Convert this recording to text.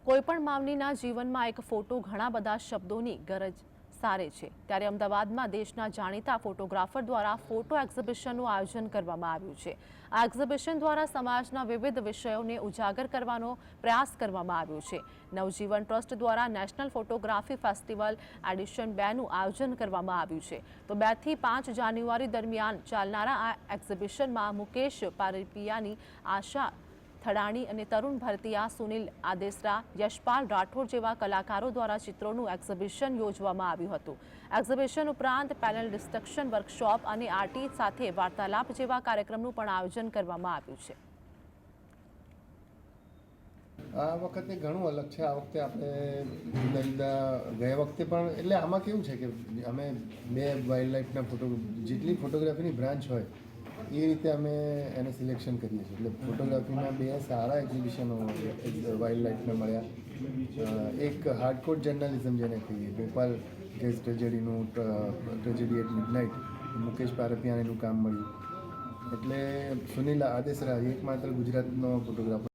કોઈપણ માનવીના જીવનમાં એક ફોટો ઘણા બધા શબ્દોની ગરજ સારે છે, ત્યારે અમદાવાદમાં દેશના જાણીતા ફોટોગ્રાફર દ્વારા ફોટો એક્ઝિબિશનનું આયોજન કરવામાં આવ્યું છે। આ એક્ઝિબિશન દ્વારા સમાજના વિવિધ વિષયોને ઉજાગર કરવાનો પ્રયાસ કરવામાં આવ્યો છે। નવજીવન ટ્રસ્ટ દ્વારા નેશનલ ફોટોગ્રાફી ફેસ્ટિવલ એડિશન 2નું આયોજન કરવામાં આવ્યું છે। તો 2 થી 5 જાન્યુઆરી દરમિયાન ચાલનારા આ એક્ઝિબિશનમાં મુકેશ પારેપિયાની, આશા થડાણી અને તરુણ ભરતિયા, સુનિલ આદેસરા, યશપાલ રાઠોડ જેવા કલાકારો દ્વારા ચિત્રોનું એક્ઝિબિશન યોજવામાં આવ્યું હતું। એક્ઝિબિશન ઉપરાંત પેનલ ડિસ્કશન, વર્કશોપ અને આર્ટિસ્ટ સાથે વાર્તાલાપ જેવા કાર્યક્રમનું પણ આયોજન કરવામાં આવ્યું છે। આ વખતે ઘણું અલગ છે। આ વખતે આપણે જુદા જુદા ગયા વખતે પણ એટલે આમાં કેવું છે કે અમે બે વાઇલ્ડ લાઈફના જેટલી ફોટોગ્રાફીની બ્રાન્ચ હોય એ રીતે અમે એને સિલેક્શન કરીએ છીએ। એટલે ફોટોગ્રાફીના બે સારા એક્ઝિબિશનો વાઇલ્ડ લાઈફના મળ્યા। એક હાર્ડકોર જર્નલિઝમ જેને કહીએ, ભોપાલ ગેસ ટ્રેજેડીનું ટ્રેજેડી એટ મિડનાઇટ, મુકેશ પારેપિયાનું કામ મળ્યું। એટલે સુનિલ આદેસરા એકમાત્ર ગુજરાતનો ફોટોગ્રાફર